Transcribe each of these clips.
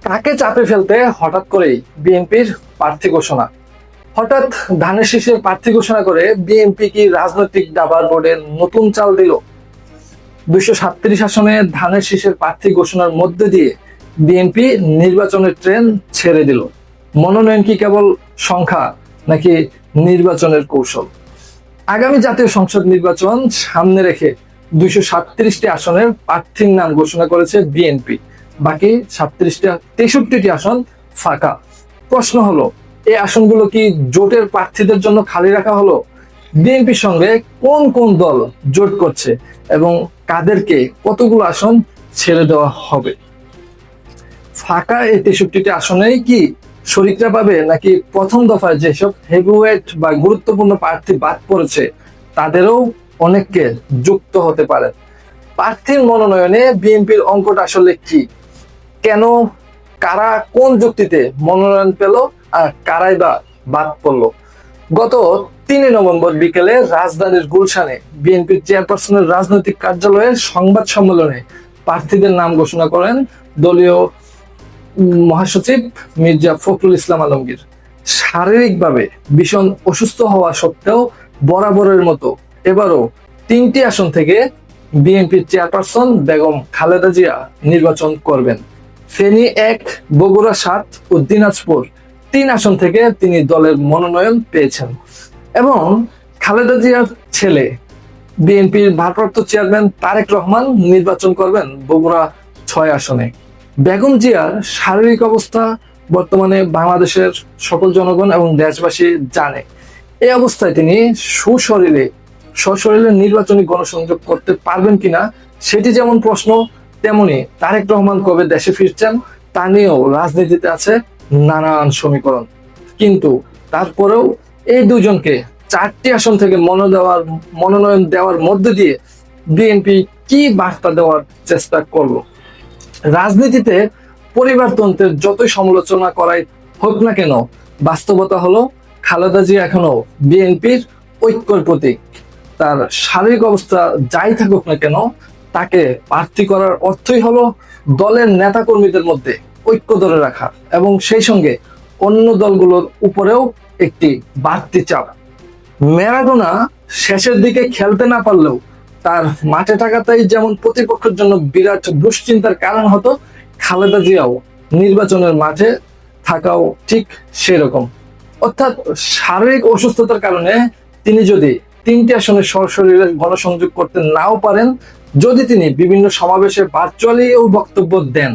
কাকে চাপে ফেলতে হঠাৎ করেই বিএনপির প্রার্থী ঘোষণা? হঠাৎ ধানের শীষের প্রার্থী ঘোষণা করে বিএনপি কি রাজনৈতিক দাবার বোর্ডে নতুন চাল দিল? 237 আসনে ধানের শীষের প্রার্থী ঘোষণার মধ্যে দিয়ে বিএনপি নির্বাচনের ট্রেন ছেড়ে দিল। মনোনয়ন কি কেবল সংখ্যা নাকি নির্বাচনের কৌশল? আগামী জাতীয় সংসদ নির্বাচন সামনে রেখে 237টি আসনের প্রার্থীর নাম ঘোষণা করেছে বিএনপি। বাকি 63টি আসন ফাঁকা। প্রশ্ন হলো, এই আসনগুলো কি জোটের প্রার্থীদের জন্য খালি রাখা হলো? বিএনপির সঙ্গে কোন কোন দল জোট করছে এবং কাদেরকে কতগুলো আসন ছেড়ে দেওয়া হবে? ফাঁকা এই 63টি আসনেই কি শরিকরা পাবে, নাকি প্রথম দফায় যেসব হেভিওয়েট বা গুরুত্বপূর্ণ প্রার্থী বাদ পড়েছে তাদেরও অনেককে যুক্ত হতে পারে? প্রার্থীর মনোনয়নে বিএনপির অঙ্কটা আসলে কি? কেন, কারা কোন যুক্তিতে মনোনয়ন পেল আর কারাই বা বাদ পড়লো? গত 3 নভেম্বর বিকেলে রাজধানীর গুলশানে বিএনপির চেয়ারপারসনের রাজনৈতিক কার্যালয়ের সংবাদ সম্মেলনে প্রার্থীদের নাম ঘোষণা করেন দলীয় মহাসচিব মির্জা ফখরুল ইসলাম আলমগীর। শারীরিকভাবে ভীষণ অসুস্থ হওয়া সত্ত্বেও বরাবরের মতো এবারও 3টি আসন থেকে বিএনপির চেয়ারপারসন বেগম খালেদা জিয়া নির্বাচন করবেন। ফেনী 1, বগুড়া 7 ও দিনাজপুর 3 আসন থেকে তিনি দলের মনোনয়ন পেয়েছেন এবং খালেদা জিয়ার ছেলে বিএনপির ভারপ্রাপ্ত চেয়ারম্যান তারেক রহমান নির্বাচন করবেন বগুড়া 6 আসনে। বেগম জিয়ার শারীরিক অবস্থা বর্তমানে বাংলাদেশের সকল জনগণ এবং দেশবাসী জানে। এই অবস্থায় তিনি সশরীরে নির্বাচনী গণসংযোগ করতে পারবেন কিনা সেটি যেমন প্রশ্ন, তেমনি তারেক রহমান কবে দেশে ফিরছেন তা নিয়েও রাজনীতিতে আছে নানান সমীকরণ। কিন্তু তারপরেও এই দুজনকে 4টি আসন থেকে মনোনয়ন দেওয়ার মধ্যে দিয়ে বিএনপি কি বার্তা দেওয়ার চেষ্টা করলো? রাজনীতিতে পরিবারতন্ত্রের যতই সমালোচনা করাই হোক না কেন, বাস্তবতা হলো খালেদা জিয়া এখনো বিএনপির ঐক্যের প্রতীক। তার শারীরিক অবস্থা যাই থাকুক না কেন, তাকে প্রার্থী করার অর্থই হলো দলের নেতাকর্মীদের মধ্যে ঐক্য ধরে রাখা এবং সেই সঙ্গে অন্য দলগুলোর উপরেও একটি বাড়তি চাপ। ম্যারাডোনা শেষের দিকে খেলতে না পারলেও তার মাঠে থাকাটাই যেমন প্রতিপক্ষের জন্য বিরাট দুশ্চিন্তার কারণ হতো, খালেদা জিয়াও নির্বাচনের মাঠে থাকাও ঠিক সেরকম। অর্থাৎ শারীরিক অসুস্থতার কারণে তিনি যদি 3টি আসনে সরাসরি গণসংযোগ করতে নাও পারেন, যদি তিনি বিভিন্ন সমাবেশে ভার্চুয়ালি বক্তব্য দেন,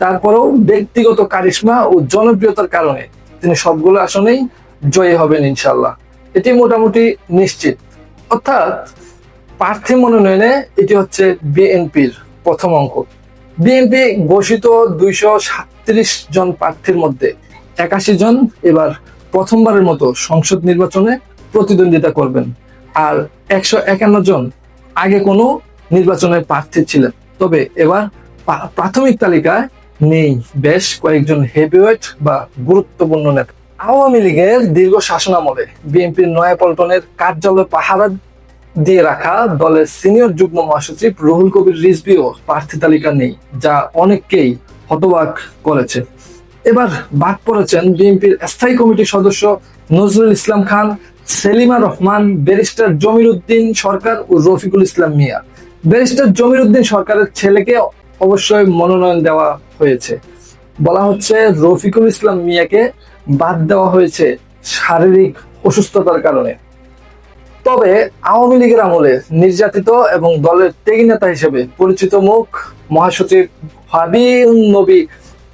তারপরেও ব্যক্তিগত কারিশমা ও জনপ্রিয়তার কারণে তিনি সবগুলো আসনেই জয়ী হবেন ইনশাল্লাহ। এটি মোটামুটি নিশ্চিত। অর্থাৎ প্রার্থী মনোনয়নে এটি হচ্ছে বিএনপির প্রথম অঙ্ক। বিএনপি ঘোষিত 237 জন প্রার্থীর মধ্যে 81 জন এবার প্রথমবারের মতো সংসদ নির্বাচনে প্রতিদ্বন্দ্বিতা করবেন, আর 151 জন আগে কোনো নির্বাচনের প্রার্থী ছিলেন। তবে এবার প্রাথমিক তালিকায় নেই বেশ কয়েকজন হেভিওয়েট বা গুরুত্বপূর্ণ নেতা। আওয়ামী লীগের দীর্ঘ শাসনামলে বিএনপির নয়াপল্টনের কার্যালয় পাহারা দিয়ে রাখা দলের সিনিয়র যুগ্ম মহাসচিব রুহুল কবির রিজভীও প্রার্থী তালিকা নেই, যা অনেককেই হতবাক করেছে। এবার বাদ পড়েছেন বিএনপির স্থায়ী কমিটির সদস্য নজরুল ইসলাম খান, সেলিমা রহমান, ব্যারিস্টার জমির উদ্দিন সরকার ও রফিকুল ইসলাম মিয়া। ব্যারিস্টার জমির উদ্দিন সরকারের ছেলেকে অবশ্যই মনোনয়ন দেওয়া হয়েছে। বলা হচ্ছে রফিকুল ইসলাম মিয়াকে বাদ দেওয়া হয়েছে শারীরিক অসুস্থতার কারণে। তবে আওয়ামী লীগের আমলে নির্যাতিত এবং দলের ত্যাগী নেতা হিসেবে পরিচিত মুখ মহাসচিব হাবিউন নবী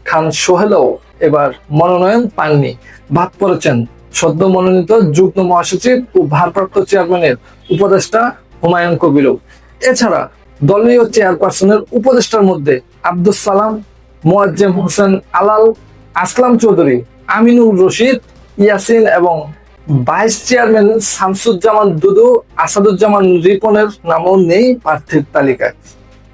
খান সোহেলও এবার মনোনয়ন পাননি। বাদ পড়েছেন সদ্য মনোনীত যুগ্ম মহাসচিব ও ভারপ্রাপ্ত চেয়ারম্যানের উপদেষ্টা হুমায়ুন কবিরও। এছাড়া দলীয় চেয়ারপারসনের উপদেষ্টার মধ্যে আব্দুস সালাম, মোয়াজ্জেম হোসেন আলাল, আসলাম চৌধুরী, আমিনুর রশিদ, ইয়াসিন এবং ভাইস চেয়ারম্যান শামসুজ্জামান দুদু, আসাদুজ্জামান রিপনের নামও নেই প্রার্থীর তালিকায়।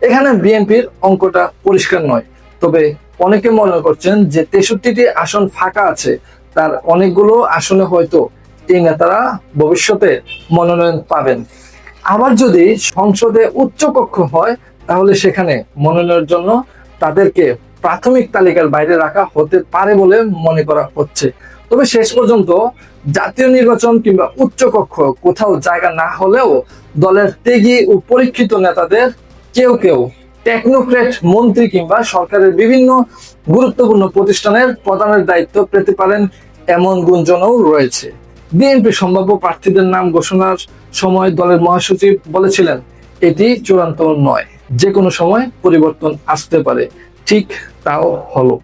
এখানে বিএনপির অঙ্কটা পরিষ্কার নয়। তবে অনেকে মনে করছেন যে 63টি আসন ফাঁকা আছে, তার অনেকগুলো আসনে হয়তো এই নেতারা ভবিষ্যতে মনোনয়ন পাবেন। আবার যদি সংসদে উচ্চকক্ষ হয়, তাহলে সেখানে মনোনয়নের জন্য তাদেরকে প্রাথমিক তালিকার বাইরে রাখা হতে পারে বলে মনে করা হচ্ছে। তবে শেষ পর্যন্ত জাতীয় নির্বাচন কিংবা উচ্চকক্ষ কোথাও জায়গা না হলেও দলের ত্যাগী ও পরীক্ষিত নেতাদের কেউ কেউ টেকনোক্রেট মন্ত্রী কিংবা সরকারের বিভিন্ন গুরুত্বপূর্ণ প্রতিষ্ঠানের প্রধানের দায়িত্ব পেতে পারেন এমন গুঞ্জনও রয়েছে। বিএনপি সম্ভাব্য প্রার্থীদের নাম ঘোষণার সময় দলের মহাসচিব বলেছিলেন, এটি চূড়ান্ত নয়, যে কোনো সময় পরিবর্তন আসতে পারে। ঠিক তাও হলো।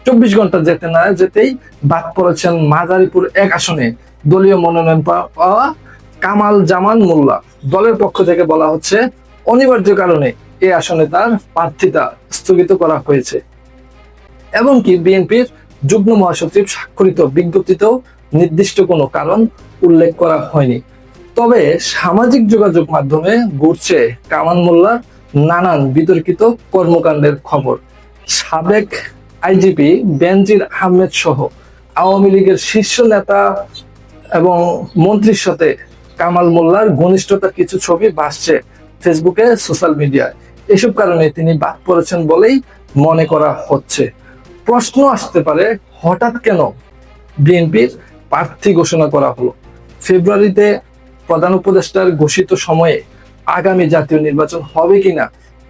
24 ঘন্টা যেতে না যেতেই বাদ পড়েছেন মাদারীপুর 1 আসনে দলীয় মনোনয়ন পাওয়া কামাল জামান মোল্লা। দলের পক্ষ থেকে বলা হচ্ছে, অনিবার্য কারণে এই আসনে তার প্রার্থিতা স্থগিত করা হয়েছে। এমনকি বিএনপির যুগ্ম মহাসচিব স্বাক্ষরিত বিজ্ঞপ্তিতেও নির্দিষ্ট কোনো কারণ উল্লেখ করা হয়নি। তবে সামাজিক যোগাযোগ মাধ্যমে ঘুরছে কামাল মোল্লার নানান বিতর্কিত কর্মকাণ্ডের খবর। সাবেক আইজিপি বেনজির আহমেদ সহ আওয়ামী লীগের শীর্ষ নেতা এবং মন্ত্রীর সাথে কামাল মোল্লার ঘনিষ্ঠতার কিছু ছবি ভাসছে ফেসবুকে, সোশ্যাল মিডিয়ায়। এসব কারণে তিনি বাদ পড়েছেন বলেই মনে করা হচ্ছে। প্রশ্ন আসতে পারে, হঠাৎ কেন বিএনপির প্রার্থী ঘোষণা করা হলো? ফেব্রুয়ারিতে প্রধান উপদেষ্টার ঘোষিত সময়ে আগামী জাতীয় নির্বাচন হবে কিনা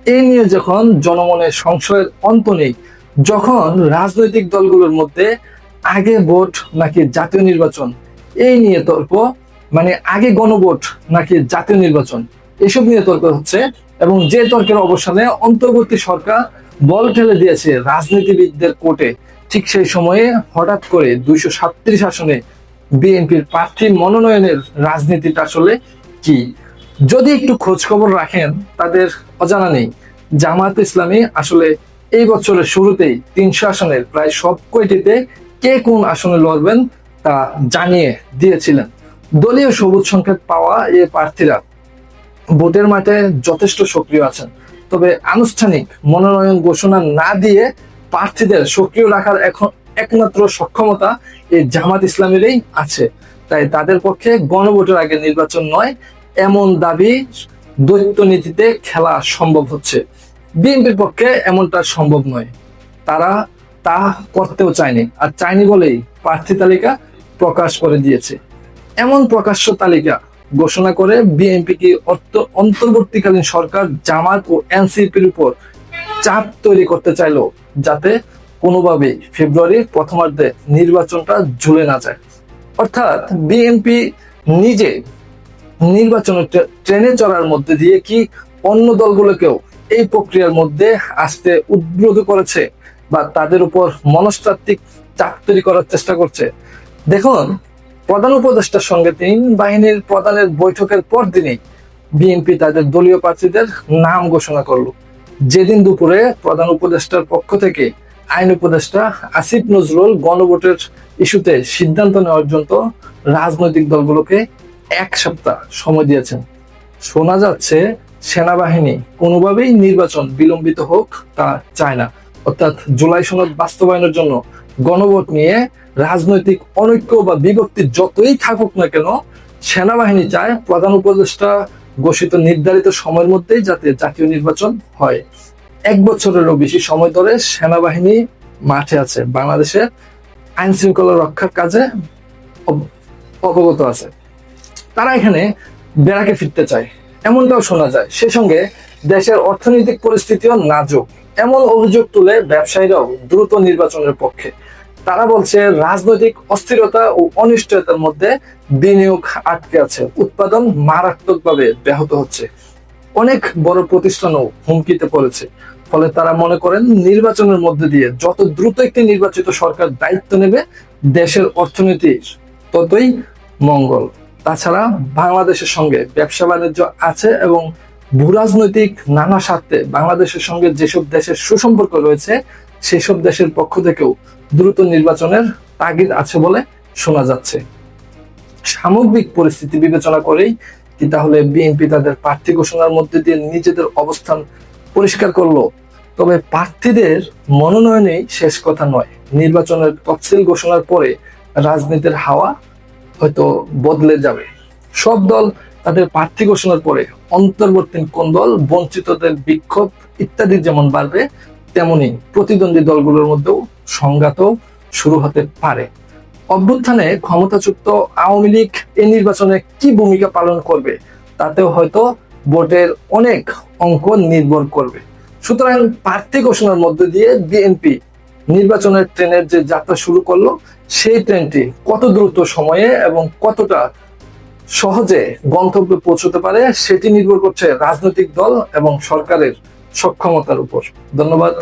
এই নিয়ে যখন জনমনের সংশয়ের অন্ত নেই, যখন রাজনৈতিক দলগুলোর মধ্যে আগে ভোট নাকি জাতীয় নির্বাচন এই নিয়ে তর্ক, মানে আগে গণভোট নাকি জাতীয় নির্বাচন এসব নিয়ে তর্ক হচ্ছে, এবং যে তর্কের অবসানে অন্তর্বর্তী সরকার বল ঠেলে দিয়েছে রাজনীতিবিদদের কোর্টে, ঠিক সেই সময়ে হঠাৎ করে 237 আসনে বিএনপির প্রার্থী মনোনয়নের রাজনীতিটা আসলে কি? যদি একটু খোঁজ খবর রাখেন তাদের অজানা নেই, জামায়াত ইসলামী আসলে এই বছরের শুরুতেই 300 আসনের প্রায় সব কয়টিতে কে কোন আসনে লড়বেন তা জানিয়ে দিয়েছিলেন। দলীয় সবুজ সংকেত পাওয়া এই প্রার্থীরা ভোটের মাঠে যথেষ্ট সক্রিয় আছেন। তবে আনুষ্ঠানিক মনোনয়ন ঘোষণা না দিয়ে প্রার্থীদের সক্রিয় রাখার এখন একমাত্র সক্ষমতা এই জামাত ইসলামীরই আছে। তাই তাদের পক্ষে গণভোটের আগে নির্বাচন নয় এমন দাবি দ্বৈত নীতিতে খেলা সম্ভব হচ্ছে। বিএনপির পক্ষে এমনটা সম্ভব নয়, তারা তা করতেও চায়নি, আর চায়নি বলেই প্রার্থী তালিকা প্রকাশ করে দিয়েছে। এমন প্রকাশ্য তালিকা ঘোষণা করে বিএনপি কি অন্তর্বর্তীকালীন সরকার জামাত ও এনসিপির উপর চাপ তৈরি করতে চাইলো, যাতে কোনোভাবেই ফেব্রুয়ারির প্রথমার্ধে নির্বাচনটা ঝুলে না যায়? অর্থাৎ বিএনপি নিজে নির্বাচনের ট্রেনে চড়ার মধ্যে দিয়ে কি অন্য দলগুলোকেও এই প্রক্রিয়ার মধ্যে আসতে উদ্বুদ্ধ করেছে বা তাদের উপর মনস্তাত্ত্বিক চাপ তৈরি করার চেষ্টা করছে? দেখুন, প্রধান উপদেষ্টার সঙ্গে 3 বাহিনীর প্রধানের বৈঠকের পর দিনেই বিএনপি তাদের দলীয় প্রার্থীদের নাম ঘোষণা করলো। যেদিন দুপুরে প্রধান উপদেষ্টার পক্ষ থেকে আইন উপদেষ্টা আসিফ নজরুল গণভোটের ইস্যুতে সিদ্ধান্ত নেওয়ার জন্য রাজনৈতিক দলগুলোকে 1 সপ্তাহ সময় দিয়েছেন। শোনা যাচ্ছে সেনাবাহিনী কোনোভাবেই নির্বাচন বিলম্বিত হোক তা চায় না। অর্থাৎ জুলাই সনদ বাস্তবায়নের জন্য গণভোট নিয়ে রাজনৈতিক অনৈক্য বা বিভক্তি যতই থাকুক না কেন, সেনাবাহিনী চায় প্রধান উপদেষ্টা ঘোষিত নির্ধারিত সময়ের মধ্যেই যাতে জাতীয় নির্বাচন হয়। 1 বছরেরও বেশি সময় ধরে সেনাবাহিনী মাঠে আছে, বাংলাদেশের আইন শৃঙ্খলা রক্ষার কাজে অবগত আছে। তারা এখানে বেড়াকে ফিরতে চায় এমনটাও শোনা যায়। সে সঙ্গে দেশের অর্থনৈতিক পরিস্থিতিও নাজুক এমন অভিযোগ তুলে ব্যবসায়ীরাও দ্রুত নির্বাচনের পক্ষে। তারা বলছে রাজনৈতিক অস্থিরতা ও অনিশ্চয়তার মধ্যে বিনিয়োগ আটকে আছে, উৎপাদন মারাত্মকভাবে ব্যাহত হচ্ছে, অনেক বড় প্রতিষ্ঠানও হুমকিতে পড়েছে। ফলে তারা মনে করেন নির্বাচনের মধ্যে দিয়ে যত দ্রুত একটি নির্বাচিত সরকার দায়িত্ব নেবে দেশের অর্থনীতির ততই মঙ্গল। তাছাড়া বাংলাদেশের সঙ্গে ব্যবসা বাণিজ্য আছে এবং ভূরাজনৈতিক নানা স্বার্থে বাংলাদেশের সঙ্গে যেসব দেশের সুসম্পর্ক রয়েছে সেসব দেশের পক্ষ থেকেও দ্রুত নির্বাচনের তাগিদ আছে বলে শোনা যাচ্ছে। সামগ্রিক পরিস্থিতি বিবেচনা করেই কি তাহলে বিএনপি তাদের প্রার্থী ঘোষণার মধ্যে দিয়ে নিজেদের অবস্থান পরিষ্কার করলো? তবে প্রার্থীদের মনোনয়নেই শেষ কথা নয়, নির্বাচনের তফসিল ঘোষণার পরে রাজনীতির হাওয়া হয়তো বদলে যাবে। সব দল তাদের প্রার্থী ঘোষণার পরে অন্তর্বর্তী কোন দল বঞ্চিতদের বিক্ষোভ ইত্যাদি যেমন বাড়বে, তেমনি প্রতিদ্বন্দ্বী দলগুলোর মধ্যেও সংঘাতও শুরু হতে পারে। অভ্যুত্থানে ক্ষমতাচ্যুত আওয়ামী লীগ এই নির্বাচনে কি ভূমিকা পালন করবে তাতেও হয়তো ভোটের অনেক অঙ্ক নির্ভর করবে। সুতরাং প্রার্থী ঘোষণার মধ্যে দিয়ে বিএনপি নির্বাচনের ট্রেনের যে যাত্রা শুরু করলো, সেই ট্রেনটি কত দ্রুত সময়ে এবং কতটা সহজে গন্তব্যে পৌঁছতে পারে সেটি নির্ভর করছে রাজনৈতিক দল এবং সরকারের সক্ষমতার উপর। ধন্যবাদ।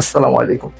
আসসালামু আলাইকুম।